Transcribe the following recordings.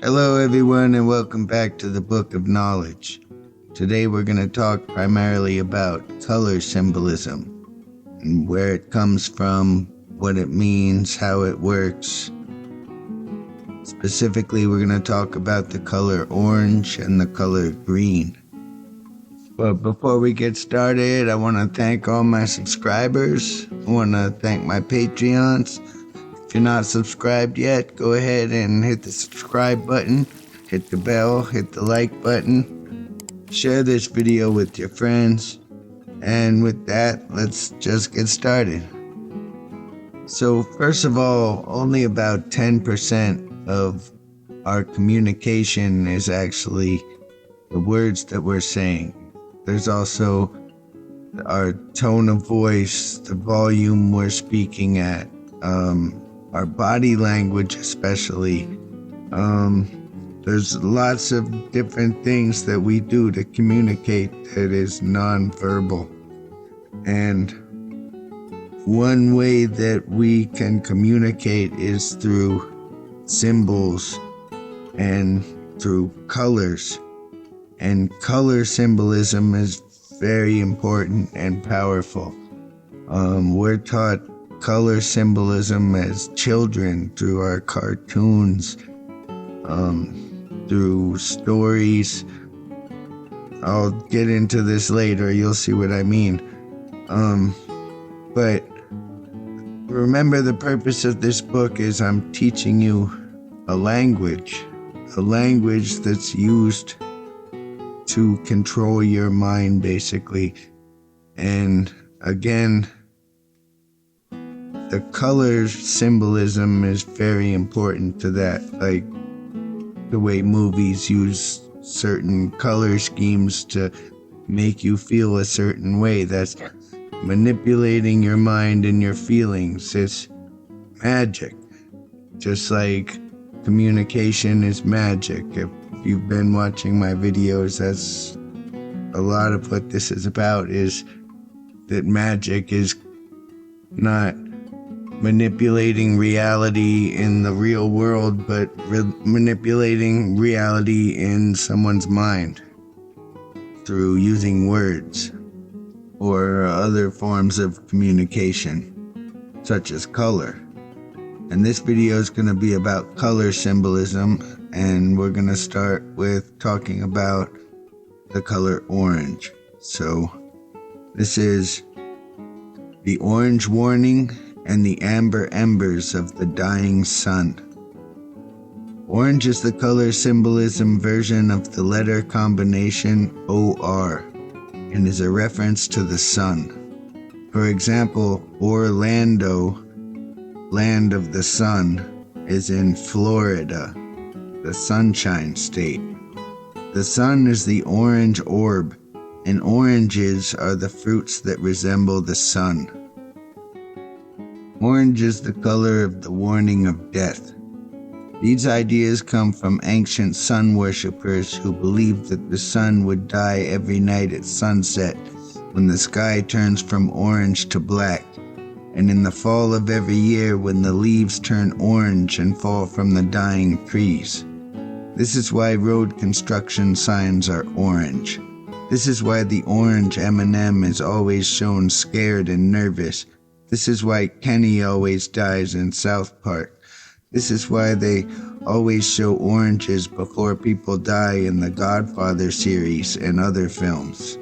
Hello everyone and welcome back to the Book of Knowledge. Today we're going to talk primarily about color symbolism and where it comes from, what it means, how it works. Specifically, we're going to talk about the color orange and the color green. But before we get started, I want to thank all my subscribers. I want to thank my Patreons. If you're not subscribed yet, go ahead and hit the subscribe button, hit the bell, hit the like button, share this video with your friends, and with that, let's just get started. So first of all, only about 10% of our communication is actually the words that we're saying. There's also our tone of voice, the volume we're speaking at, our body language especially. There's lots of different things that we do to communicate that is nonverbal. And one way that we can communicate is through symbols and through colors. And color symbolism is very important and powerful. We're taught color symbolism as children through our cartoons, through stories. I'll get into this later, you'll see what I mean. But remember, the purpose of this book is I'm teaching you a language that's used to control your mind, basically. And again, the color symbolism is very important to that, like the way movies use certain color schemes to make you feel a certain way. That's manipulating your mind and your feelings. It's magic, just like communication is magic. If you've been watching my videos, that's a lot of what this is about, is that magic is not manipulating reality in the real world, but manipulating reality in someone's mind through using words or other forms of communication, such as color. And this video is going to be about color symbolism, and we're going to start with talking about the color orange. So this is the orange warning and the amber embers of the dying sun. Orange is the color symbolism version of the letter combination OR and is a reference to the sun. For example, Orlando, land of the sun, is in Florida, the Sunshine State. The sun is the orange orb, and oranges are the fruits that resemble the sun. Orange is the color of the warning of death. These ideas come from ancient sun worshippers who believed that the sun would die every night at sunset when the sky turns from orange to black, and in the fall of every year when the leaves turn orange and fall from the dying trees. This is why road construction signs are orange. This is why the orange M&M is always shown scared and nervous. This is why Kenny always dies in South Park. This is why they always show oranges before people die in the Godfather series and other films.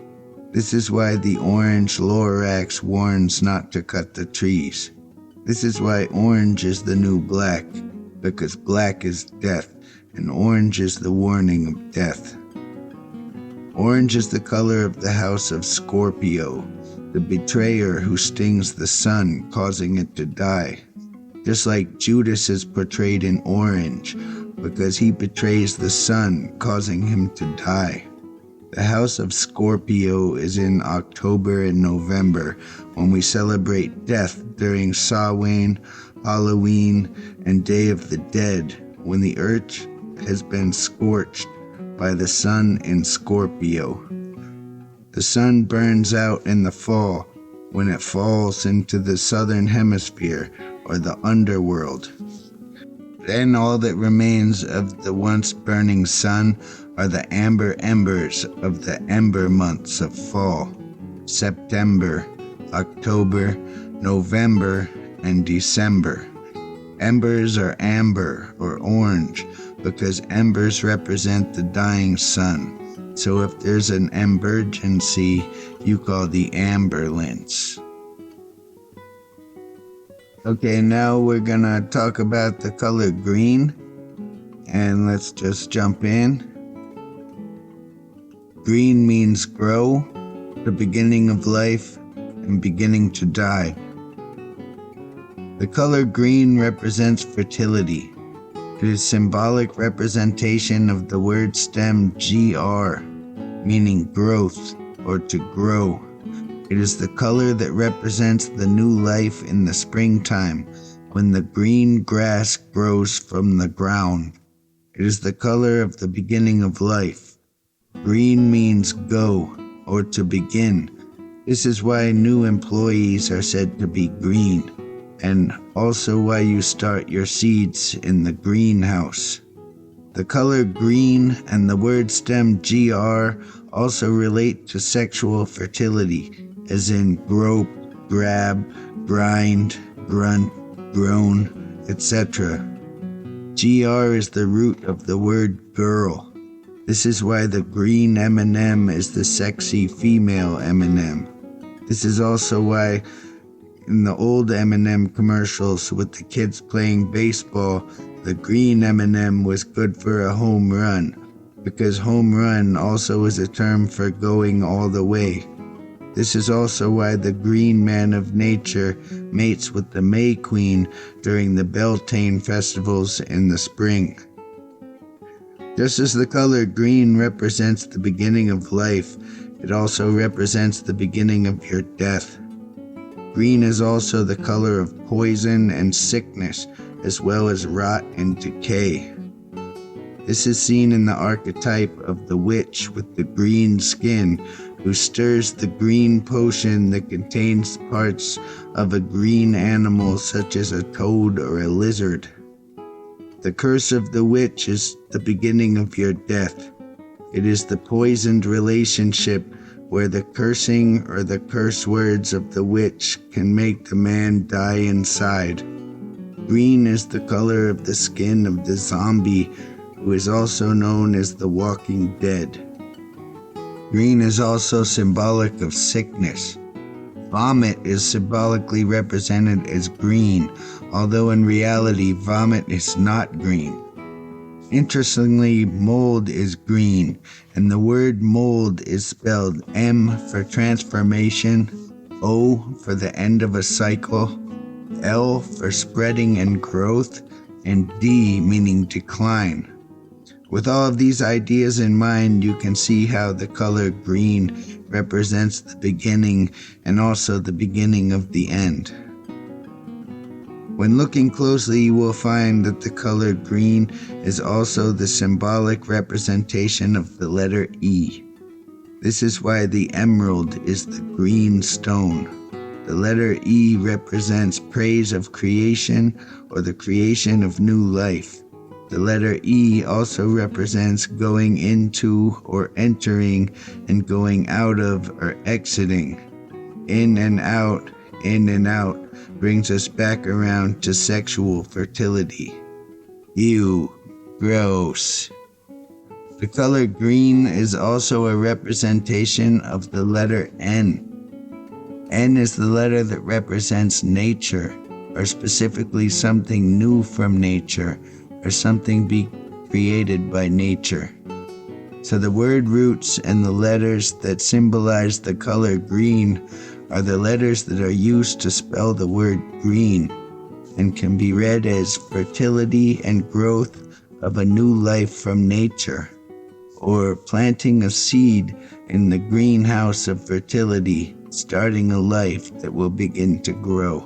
This is why the orange Lorax warns not to cut the trees. This is why orange is the new black, because black is death, and orange is the warning of death. Orange is the color of the house of Scorpio, the betrayer who stings the sun, causing it to die. Just like Judas is portrayed in orange, because he betrays the sun, causing him to die. The house of Scorpio is in October and November, when we celebrate death during Samhain, Halloween, and Day of the Dead, when the earth has been scorched by the sun in Scorpio. The sun burns out in the fall when it falls into the southern hemisphere, or the underworld. Then all that remains of the once burning sun are the amber embers of the ember months of fall: September, October, November, and December. Embers are amber or orange because embers represent the dying sun. So if there's an emergency, you call the ambulance. Okay, now we're gonna talk about the color green, and let's just jump in. Green means grow, the beginning of life, and beginning to die. The color green represents fertility. It is symbolic representation of the word stem GR, meaning growth or to grow. It is the color that represents the new life in the springtime, when the green grass grows from the ground. It is the color of the beginning of life. Green means go, or to begin. This is why new employees are said to be green, and also why you start your seeds in the greenhouse. The color green and the word stem GR also relate to sexual fertility, as in grope, grab, grind, grunt, groan, etc. GR is the root of the word girl. This is why the green M&M is the sexy female M&M. This is also why in the old M&M commercials with the kids playing baseball, the green M&M was good for a home run, because home run also is a term for going all the way. This is also why the green man of nature mates with the May Queen during the Beltane festivals in the spring. Just as the color green represents the beginning of life, it also represents the beginning of your death. Green is also the color of poison and sickness, as well as rot and decay. This is seen in the archetype of the witch with the green skin, who stirs the green potion that contains parts of a green animal such as a toad or a lizard. The curse of the witch is the beginning of your death. It is the poisoned relationship where the cursing or the curse words of the witch can make the man die inside. Green is the color of the skin of the zombie, who is also known as the Walking Dead. Green is also symbolic of sickness. Vomit is symbolically represented as green, although in reality vomit is not green. Interestingly, mold is green, and the word mold is spelled M for transformation, O for the end of a cycle, L for spreading and growth, and D meaning decline. With all of these ideas in mind, you can see how the color green represents the beginning and also the beginning of the end. When looking closely, you will find that the color green is also the symbolic representation of the letter E. This is why the emerald is the green stone. The letter E represents praise of creation or the creation of new life. The letter E also represents going into or entering and going out of or exiting. In and out brings us back around to sexual fertility. Ew, gross. The color green is also a representation of the letter N. N is the letter that represents nature, or specifically something new from nature, or something be created by nature. So the word roots and the letters that symbolize the color green are the letters that are used to spell the word green, and can be read as fertility and growth of a new life from nature, or planting a seed in the greenhouse of fertility, starting a life that will begin to grow.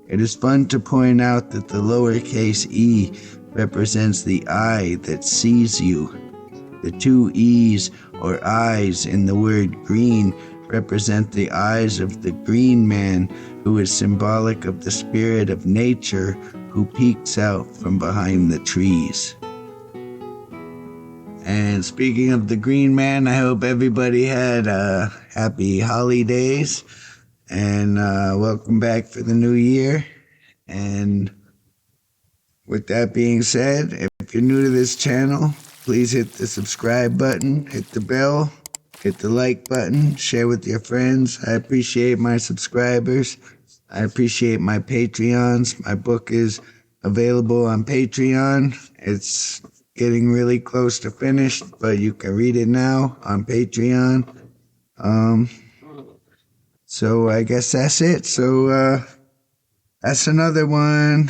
It is fun to point out that the lowercase e represents the eye that sees you. The two e's or eyes in the word green represent the eyes of the green man, who is symbolic of the spirit of nature who peeks out from behind the trees. And speaking of the green man, I hope everybody had happy holidays, and welcome back for the new year. And with that being said, if you're new to this channel, please hit the subscribe button, hit the bell, hit the like button, share with your friends. I appreciate my subscribers. I appreciate my Patreons. My book is available on Patreon. It's getting really close to finished, but you can read it now on Patreon. So I guess that's it. So that's another one.